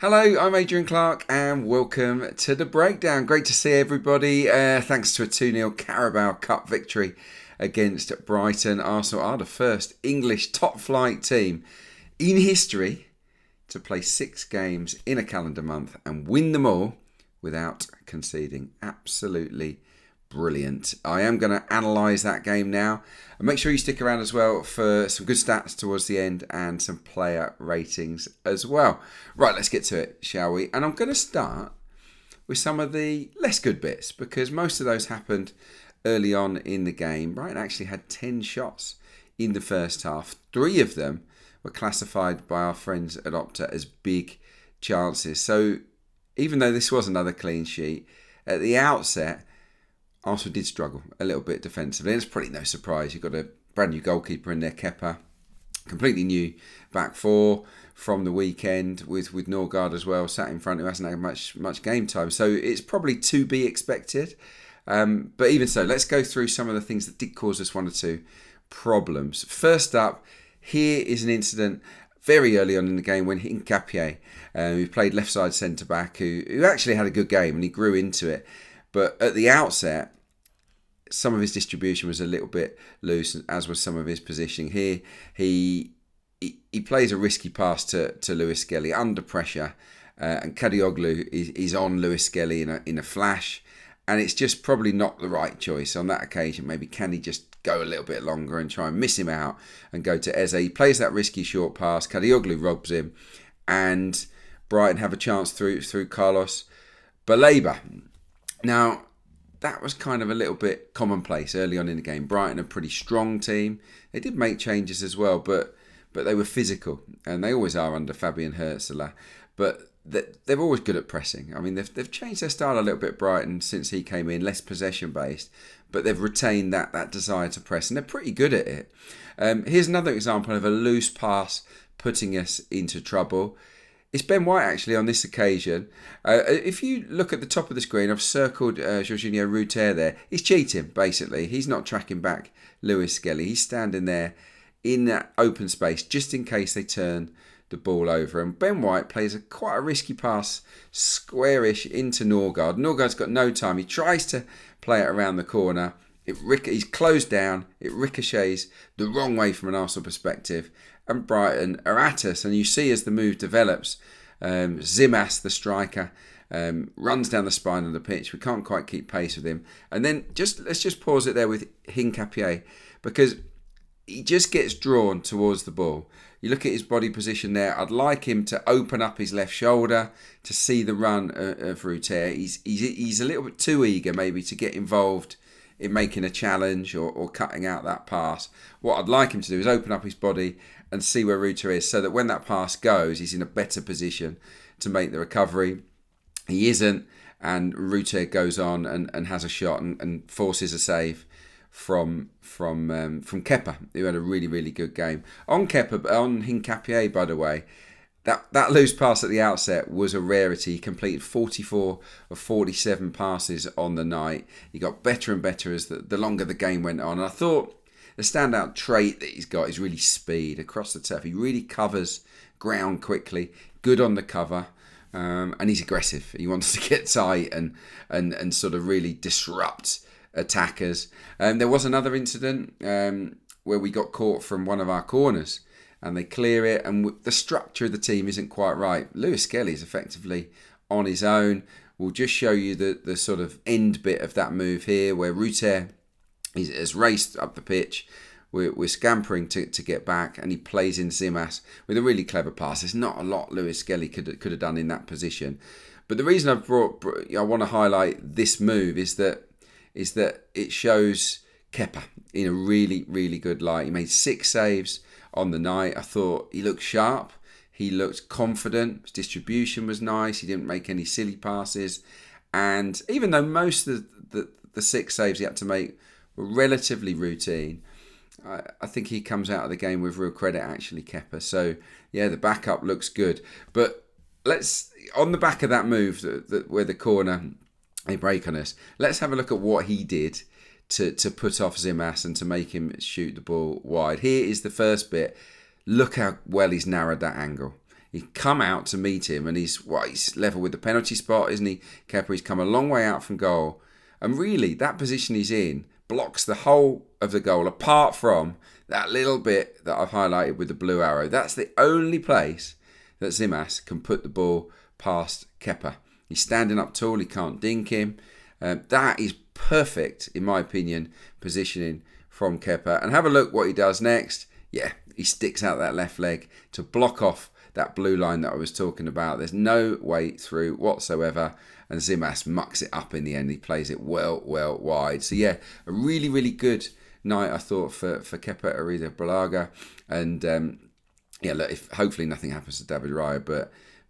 Hello, I'm Adrian Clarke and welcome to the breakdown. Great to see everybody. Thanks to a 2-0 Carabao Cup victory against Brighton, Arsenal are the first English top flight team in history to play 6 games in a calendar month and win them all without conceding. Absolutely brilliant. I am going to analyse that game now. And make sure you stick around as well for some good stats towards the end and some player ratings as well. Right, let's get to it, shall we? And I'm going to start with some of the less good bits because most of those happened early on in the game. Brighton actually had 10 shots in the first half. 3 of them were classified by our friends at Opta as big chances. So even though this was another clean sheet, at the outset, Arsenal did struggle a little bit defensively. And it's probably no surprise. You've got a brand new goalkeeper in there, Kepa. Completely new back four from the weekend with Norgard as well, sat in front who hasn't had much game time. So it's probably to be expected. But even so, let's go through some of the things that did cause us 1 or 2 problems. First up, here is an incident very early on in the game when Hincapié, who played left side centre back, who actually had a good game and he grew into it. But at the outset, some of his distribution was a little bit loose, as was some of his positioning. Here, he plays a risky pass to Lewis Skelly under pressure, and Kadioglu is on Lewis Skelly in a flash, and it's just probably not the right choice on that occasion. Maybe can he just go a little bit longer and try and miss him out and go to Eze? He plays that risky short pass. Kadioglu robs him, and Brighton have a chance through Carlos Baleba. Now, that was kind of a little bit commonplace early on in the game. Brighton, a pretty strong team. They did make changes as well, but they were physical, and they always are under Fabian Hürzeler. But they're always good at pressing. I mean, they've changed their style a little bit, Brighton, since he came in, less possession-based, but they've retained that desire to press, and they're pretty good at it. Here's another example of a loose pass putting us into trouble. It's Ben White, actually, on this occasion. If you look at the top of the screen, I've circled Jorginho Ruter there. He's cheating, basically. He's not tracking back Lewis Skelly. He's standing there in that open space, just in case they turn the ball over. And Ben White plays quite a risky pass, squarish into Norgard. Norgard's got no time. He tries to play it around the corner. He's closed down. It ricochets the wrong way from an Arsenal perspective. And Brighton are at us. And you see as the move develops, Zimas, the striker, runs down the spine of the pitch. We can't quite keep pace with him. And then let's just pause it there with Hincapié, because he just gets drawn towards the ball. You look at his body position there. I'd like him to open up his left shoulder to see the run of Ruter. He's a little bit too eager maybe to get involved in making a challenge or cutting out that pass. What I'd like him to do is open up his body and see where Ruter is, so that when that pass goes, he's in a better position to make the recovery. He isn't, and Ruter goes on and has a shot and forces a save from Kepa, who had a really, really good game. On Hincapié, by the way, that loose pass at the outset was a rarity. He completed 44 of 47 passes on the night. He got better and better as the longer the game went on. And I thought the standout trait that he's got is really speed across the turf. He really covers ground quickly, good on the cover, and he's aggressive. He wants to get tight and sort of really disrupt attackers. There was another incident where we got caught from one of our corners, and they clear it, and the structure of the team isn't quite right. Lewis Skelly is effectively on his own. We'll just show you the sort of end bit of that move here, where Ruter has raced up the pitch. We're scampering to get back, and he plays in Zimas with a really clever pass. There's not a lot Lewis Skelly could have done in that position. But the reason I want to highlight this move is that it shows Kepa in a really, really good light. He made 6 saves on the night. I thought he looked sharp. He looked confident. His distribution was nice. He didn't make any silly passes. And even though most of the 6 saves he had to make were relatively routine, I think he comes out of the game with real credit, actually, Kepa. So, yeah, the backup looks good. But on the back of that move, where the corner, they break on us, let's have a look at what he did to put off Zimas and to make him shoot the ball wide. Here is the first bit. Look how well he's narrowed that angle. He's come out to meet him, and he's level with the penalty spot, isn't he? Kepa, he's come a long way out from goal. And really, that position he's in blocks the whole of the goal, apart from that little bit that I've highlighted with the blue arrow. That's the only place that Zimas can put the ball past Kepa. He's standing up tall, he can't dink him. That is perfect, in my opinion, positioning from Kepa. And have a look what he does next. Yeah, he sticks out that left leg to block off that blue line that I was talking about. There's no way through whatsoever. And Zimas mucks it up in the end. He plays it well wide. So yeah, a really, really good night, I thought, for Kepa Arrizabalaga. And look, hopefully nothing happens to David Raya,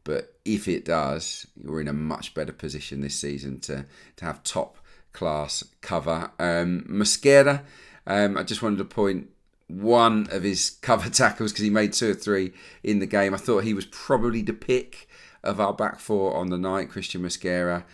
but if it does, we're in a much better position this season to have top class cover. Mosquera, I just wanted to point one of his cover tackles because he made 2 or 3 in the game. I thought he was probably the pick of our back four on the night, Christian Mosquera.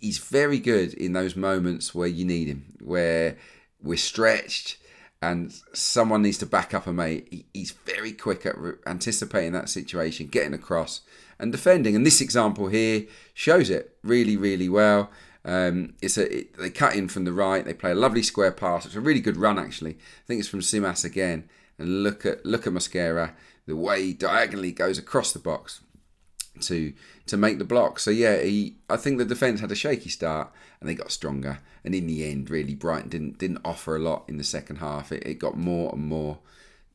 He's very good in those moments where you need him, where we're stretched and someone needs to back up a mate. He's very quick at anticipating that situation, getting across and defending. And this example here shows it really, really well. They cut in from the right. They play a lovely square pass. It's a really good run, actually. I think it's from Zimas again. And look at Mosquera, the way he diagonally goes across the box to make the block. So yeah, I think the defence had a shaky start and they got stronger. And in the end, really, Brighton didn't offer a lot in the second half. It got more and more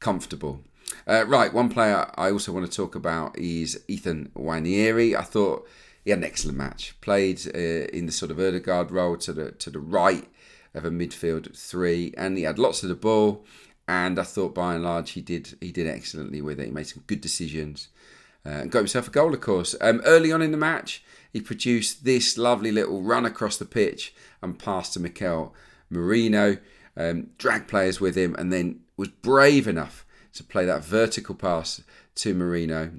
comfortable. Right, one player I also want to talk about is Ethan Nwaneri. I thought he had an excellent match. Played in the sort of Ødegaard role to the right of a midfield 3, and he had lots of the ball. And I thought by and large he did excellently with it. He made some good decisions. And got himself a goal, of course. Early on in the match, he produced this lovely little run across the pitch and passed to Mikel Merino, dragged players with him, and then was brave enough to play that vertical pass to Merino,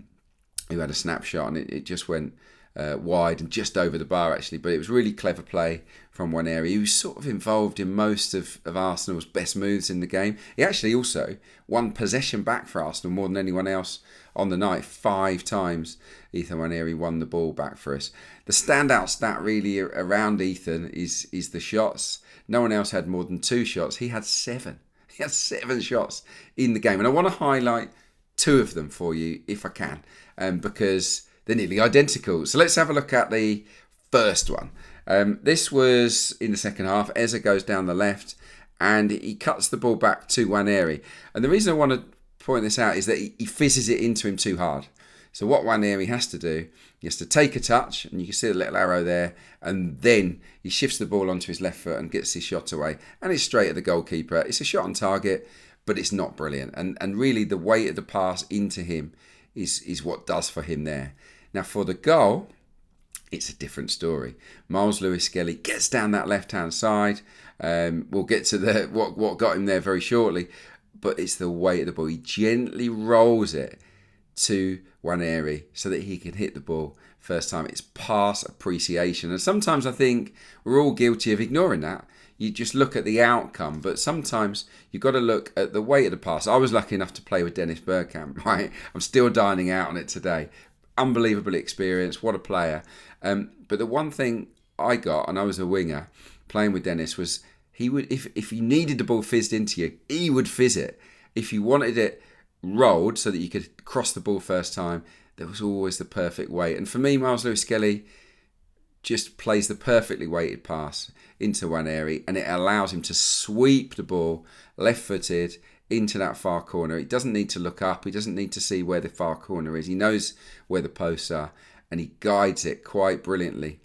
who had a snapshot, and it just went wide and just over the bar, actually. But it was really clever play from Nwaneri. He was sort of involved in most of Arsenal's best moves in the game. He actually also won possession back for Arsenal more than anyone else on the night. 5 times Ethan Nwaneri won the ball back for us. The standout stat really around Ethan is the shots. No one else had more than 2 shots. He had 7. He had 7 shots in the game. And I want to highlight 2 of them for you, if I can, because they're nearly identical. So let's have a look at the first one. This was in the second half. Eza goes down the left and he cuts the ball back to Nwaneri. And the reason I want to point this out is that he fizzes it into him too hard. So what Nwaneri has to do, he has to take a touch, and you can see the little arrow there, and then he shifts the ball onto his left foot and gets his shot away. And it's straight at the goalkeeper. It's a shot on target, but it's not brilliant. And really the weight of the pass into him is what does for him there. Now for the goal, it's a different story. Miles Lewis-Skelly gets down that left-hand side. We'll get to what got him there very shortly. But it's the weight of the ball. He gently rolls it to Nwaneri so that he can hit the ball first time. It's pass appreciation. And sometimes I think we're all guilty of ignoring that. You just look at the outcome, but sometimes you've got to look at the weight of the pass. I was lucky enough to play with Dennis Bergkamp, right? I'm still dining out on it today. Unbelievable experience. What a player. But the one thing I got, and I was a winger playing with Dennis, was he would, if you needed the ball fizzed into you, he would fizz it. If you wanted it rolled so that you could cross the ball first time, there was always the perfect weight. And for me, Miles Lewis-Skelly just plays the perfectly weighted pass into Nwaneri, and it allows him to sweep the ball left-footed into that far corner. He doesn't need to look up. He doesn't need to see where the far corner is. He knows where the posts are, and he guides it quite brilliantly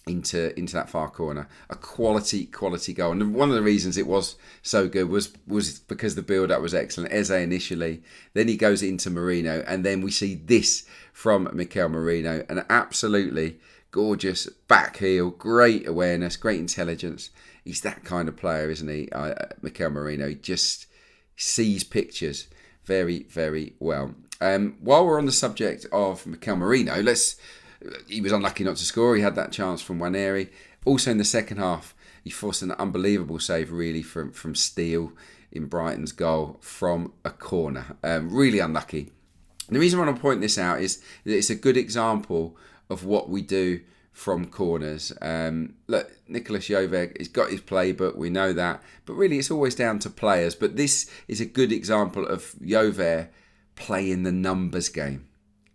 into that far corner. A quality goal. And one of the reasons it was so good was because the build-up was excellent. Eze initially, then he goes into Merino, and then we see this from Mikel Merino. An absolutely gorgeous back heel, great awareness, great intelligence. He's that kind of player, isn't he? Mikel Merino. He just sees pictures very, very well. While we're on the subject of Mikel Merino, he was unlucky not to score. He had that chance from Nwaneri. Also in the second half, he forced an unbelievable save, really, from Steele in Brighton's goal from a corner. Really unlucky The reason I want to point this out is that it's a good example of what we do from corners. Look, Nicholas Joveg has got his playbook, we know that, but really it's always down to players. But this is a good example of Joveg playing the numbers game.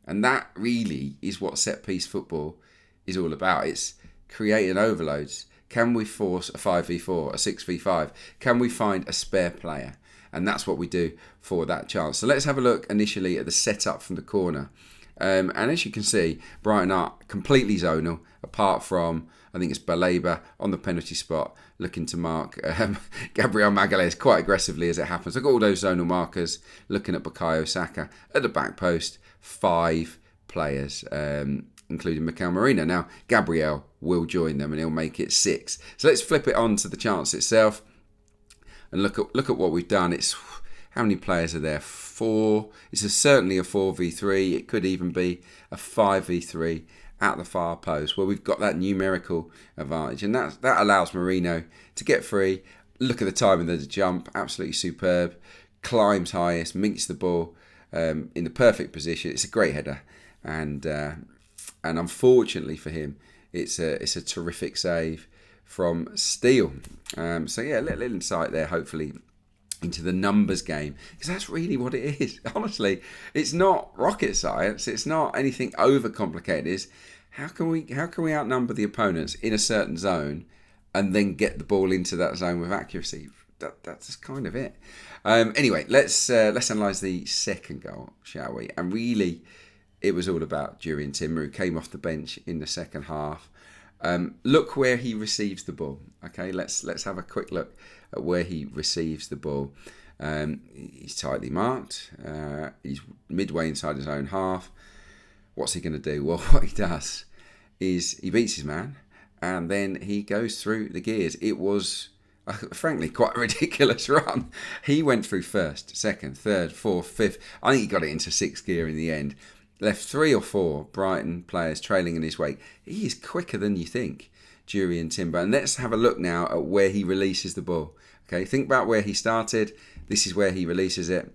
And that really is what set-piece football is all about. It's creating overloads. Can we force a 5v4, a 6v5? Can we find a spare player? And that's what we do for that chance. So let's have a look initially at the setup from the corner. And as you can see, Brighton are completely zonal, apart from, I think it's Baleba on the penalty spot, looking to mark Gabriel Magalhaes quite aggressively as it happens. I've got all those zonal markers, looking at Bukayo Saka at the back post. 5 players, including Dowman Merino. Now, Gabriel will join them and he'll make it 6. So let's flip it on to the chance itself and look at what we've done. It's how many players are there? 4. It's certainly a 4v3. It could even be a 5v3 at the far post where we've got that numerical advantage, and that allows Merino to get free. Look at the timing of the jump, absolutely superb. Climbs highest, meets the ball in the perfect position. It's a great header, and unfortunately for him, it's a terrific save from Steele. So yeah, a little insight there, hopefully, into the numbers game, because that's really what it is. Honestly, it's not rocket science. It's not anything overcomplicated. It's how can we outnumber the opponents in a certain zone and then get the ball into that zone with accuracy? That's kind of it. Anyway, let's analyse the second goal, shall we? And really, it was all about Adrian Timber, who came off the bench in the second half. Look where he receives the ball. Okay, let's have a quick look at where he receives the ball. He's tightly marked. He's midway inside his own half. What's he going to do? Well, what he does is he beats his man and then he goes through the gears. It was, frankly, quite a ridiculous run. He went through first, second, third, fourth, fifth. I think he got it into 6th gear in the end. Left 3 or 4 Brighton players trailing in his wake. He is quicker than you think, Adrian Timber. And let's have a look now at where he releases the ball. Okay, think about where he started. This is where he releases it.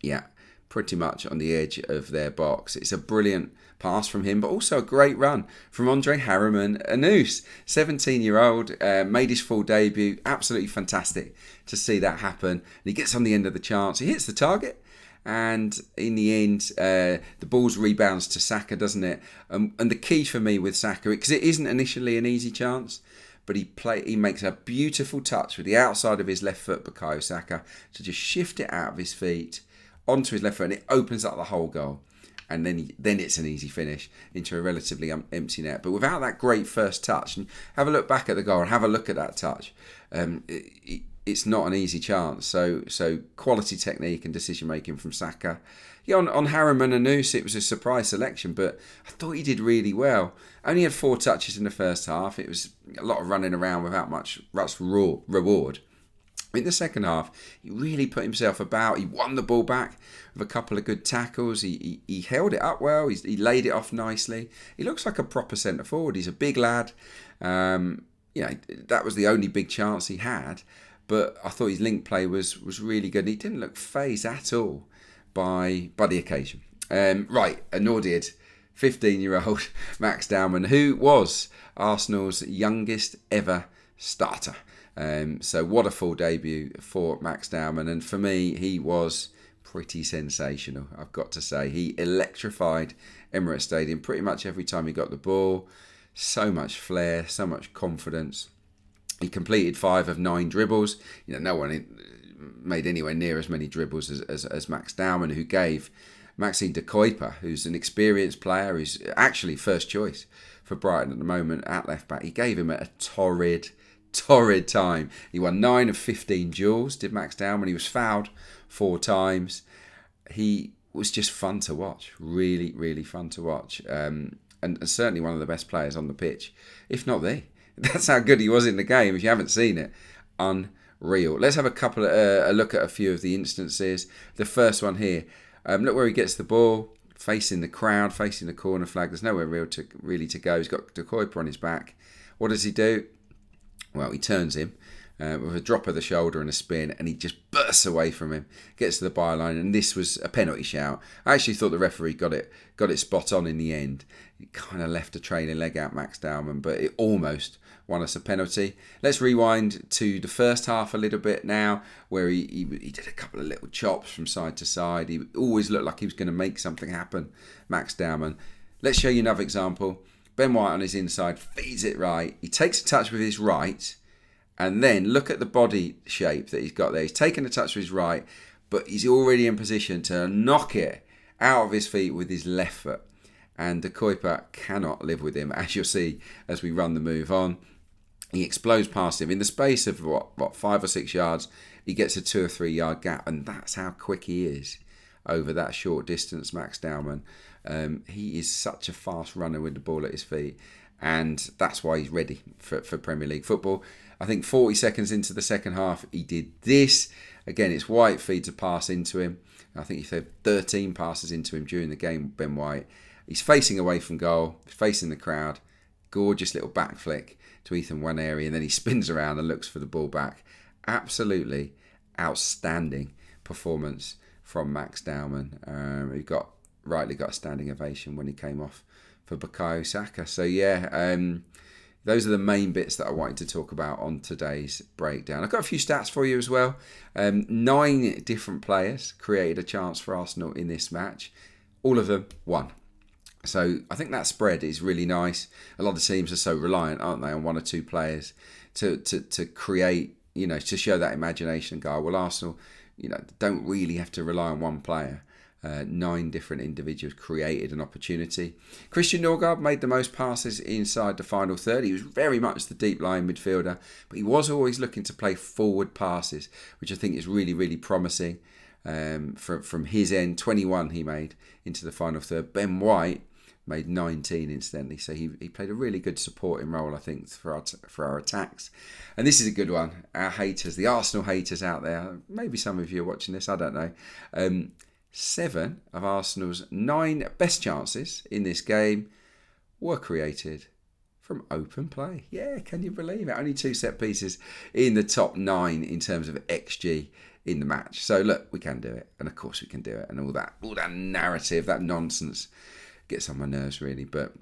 Yeah, pretty much on the edge of their box. It's a brilliant pass from him, but also a great run from Andre Harriman Anus, 17-year-old, made his full debut. Absolutely fantastic to see that happen. And he gets on the end of the chance. He hits the target. And in the end, the ball's rebounds to Saka, doesn't it? And the key for me with Saka, because it isn't initially an easy chance, but he makes a beautiful touch with the outside of his left foot, Bukayo Saka, to just shift it out of his feet onto his left foot, and it opens up the whole goal. And then it's an easy finish into a relatively empty net. But without that great first touch, and have a look back at the goal and have a look at that touch, it's not an easy chance. So quality technique and decision making from Saka. Yeah, on Harriman and Anus, it was a surprise selection, but I thought he did really well. Only had 4 touches in the first half. It was a lot of running around without much reward. In the second half, he really put himself about. He won the ball back with a couple of good tackles. He held it up well. He laid it off nicely. He looks like a proper centre forward. He's a big lad. That was the only big chance he had. But I thought his link play was really good. He didn't look fazed at all by the occasion. Right, a Nordiad, 15-year-old Max Dowman, who was Arsenal's youngest ever starter. So what a full debut for Max Dowman. And for me, he was pretty sensational, I've got to say. He electrified Emirates Stadium pretty much every time he got the ball. So much flair, so much confidence. He completed 5 of 9 dribbles. No one made anywhere near as many dribbles as Max Dowman, who gave Maxime de Kepa, who's an experienced player, who's actually first choice for Brighton at the moment at left back. He gave him a torrid time. He won 9 of 15 duels, did Max Dowman. He was fouled 4 times. He was just fun to watch. Really, really fun to watch. And certainly one of the best players on the pitch, if not the. That's how good he was in the game. If you haven't seen it, unreal. Let's have a look at a few of the instances. The first one here. Look where he gets the ball, facing the crowd, facing the corner flag. There's nowhere really to go. He's got De Kepa on his back. What does he do? Well, he turns him with a drop of the shoulder and a spin, and he just bursts away from him, gets to the byline, and this was a penalty shout. I actually thought the referee got it spot on in the end. He kind of left a trailing leg out Max Dowman, but it almost won us a penalty. Let's rewind to the first half a little bit now, where he did a couple of little chops from side to side. He always looked like he was going to make something happen, Max Dowman. Let's show you another example. Ben White on his inside feeds it right. He takes a touch with his right, and then look at the body shape that he's got there. He's taken a touch with his right, but he's already in position to knock it out of his feet with his left foot. And the Kepa cannot live with him, as you'll see as we run the move on. He explodes past him. In the space of, 5 or 6 yards, he gets a 2 or 3 yard gap, and that's how quick he is over that short distance, Max Dowman. He is such a fast runner with the ball at his feet, and that's why he's ready for Premier League football. I think 40 seconds into the second half, he did this. Again, it's White feeds a pass into him. I think he fed 13 passes into him during the game, Ben White. He's facing away from goal, facing the crowd. Gorgeous little back flick to Ethan Nwaneri, and then he spins around and looks for the ball back. Absolutely outstanding performance from Max Dowman. He rightly got a standing ovation when he came off for Bukayo Saka. So yeah, those are the main bits that I wanted to talk about on today's breakdown. I've got a few stats for you as well. 9 different players created a chance for Arsenal in this match. All of them won. So I think that spread is really nice. A lot of teams are so reliant, aren't they, on 1 or 2 players to create, to show that imagination and go, well, Arsenal, don't really have to rely on one player. 9 different individuals created an opportunity. Christian Norgard made the most passes inside the final third. He was very much the deep line midfielder, but he was always looking to play forward passes, which I think is really, really promising. From his end, 21 he made into the final third. Ben White made 19 incidentally, so he played a really good supporting role, I think, for our attacks. And this is a good one. Our haters, the Arsenal haters out there, maybe some of you are watching this, I don't know. 7 of Arsenal's 9 best chances in this game were created from open play. Yeah, can you believe it? Only 2 set pieces in the top 9 in terms of XG in the match. So look, we can do it, and of course we can do it, and all that narrative, that nonsense gets on my nerves really, but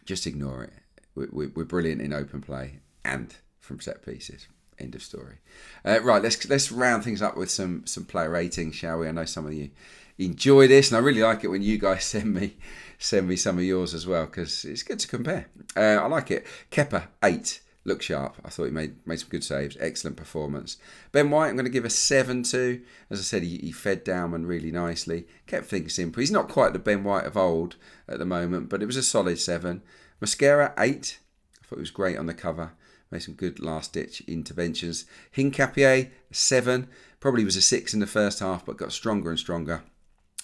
just ignore it. We're brilliant in open play and from set pieces. End of story. Right, let's round things up with some player ratings, shall we? I know some of you enjoy this, and I really like it when you guys send me some of yours as well, because it's good to compare. I like it. Kepa 8. Look sharp. I thought he made some good saves. Excellent performance. Ben White, I'm going to give a 7 to. As I said, he fed Dowman really nicely. Kept things simple. He's not quite the Ben White of old at the moment, but it was a solid 7. Mosquera 8. I thought he was great on the cover. Made some good last-ditch interventions. Hincapié 7. Probably was a 6 in the first half, but got stronger and stronger.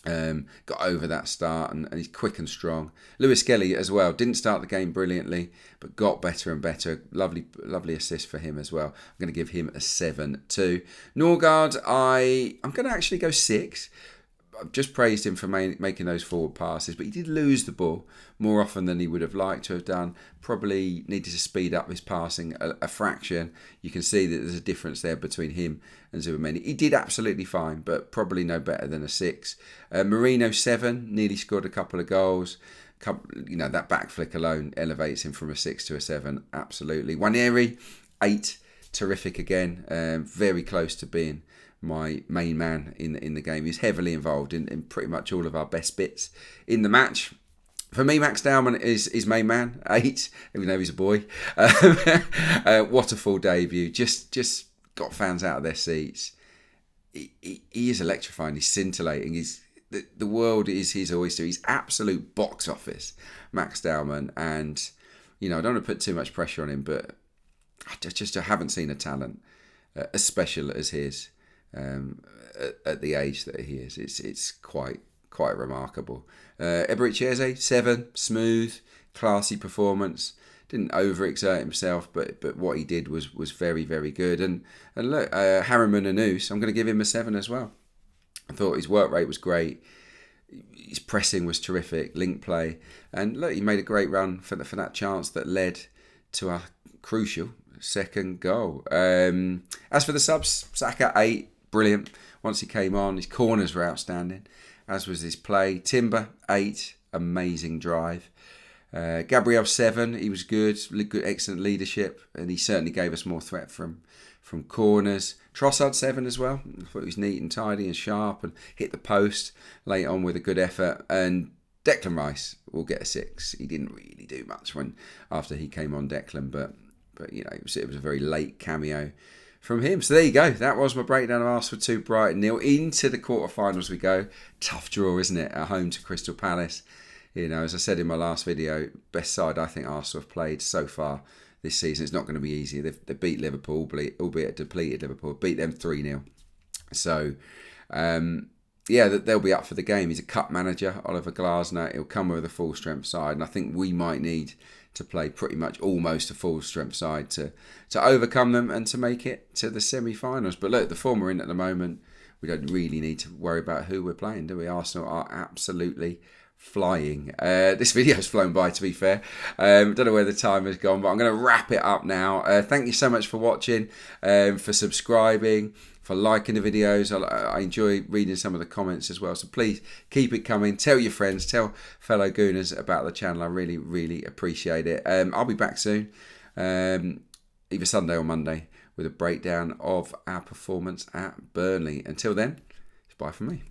Got over that start, and he's quick and strong. Lewis Skelly as well, didn't start the game brilliantly, but got better and better. Lovely assist for him as well. I'm going to give him a 7 too. Norgard, I'm going to actually go 6. I've just praised him for making those forward passes, but he did lose the ball more often than he would have liked to have done. Probably needed to speed up his passing a fraction. You can see that there's a difference there between him and Nwaneri. He did absolutely fine, but probably no better than a 6. Merino 7, nearly scored a couple of goals. That back flick alone elevates him from a 6 to a 7. Absolutely. Nwaneri 8, terrific again. Very close to being my main man in the game. He's heavily involved in pretty much all of our best bits in the match. For me, Max Dowman is main man, 8, even though he's a boy. What a full debut. Just got fans out of their seats. He is electrifying. He's scintillating. The world is his oyster. He's absolute box office, Max Dowman. And, I don't want to put too much pressure on him, but I haven't seen a talent as special as his. At the age that he is, it's quite remarkable. Eberechieze 7, smooth, classy performance. Didn't overexert himself, but what he did was very, very good. And look, Harriman Anus, I'm going to give him a 7 as well. I thought his work rate was great. His pressing was terrific, link play, and look, he made a great run for that chance that led to a crucial second goal. As for the subs, Saka 8, brilliant. Once he came on, his corners were outstanding, as was his play. Timber 8, amazing drive. Gabriel 7, he was good, excellent leadership, and he certainly gave us more threat from corners. Trossard 7 as well. I thought he was neat and tidy and sharp and hit the post late on with a good effort. And Declan Rice will get a 6. He didn't really do much after he came on, Declan, but you know, it was a very late cameo from him. So there you go. That was my breakdown of Arsenal 2, Brighton 0. Into the quarterfinals we go. Tough draw, isn't it? At home to Crystal Palace. You know, as I said in my last video, best side I think Arsenal have played so far this season. It's not going to be easy. They beat Liverpool, albeit a depleted Liverpool. Beat them 3-0. So, yeah, they'll be up for the game. He's a cup manager, Oliver Glasner. He'll come with a full strength side, and I think we might need to play pretty much almost a full strength side to overcome them and to make it to the semi-finals. But look, the form we're in at the moment, we don't really need to worry about who we're playing, do we? Arsenal are absolutely flying. This video's flown by, to be fair. Don't know where the time has gone, but I'm going to wrap it up now. Thank you so much for watching, for subscribing, for liking the videos. I enjoy reading some of the comments as well, so please keep it coming. Tell your friends, tell fellow Gooners about the channel. I really, really appreciate it. I'll be back soon, either Sunday or Monday, with a breakdown of our performance at Burnley. Until then, it's bye from me.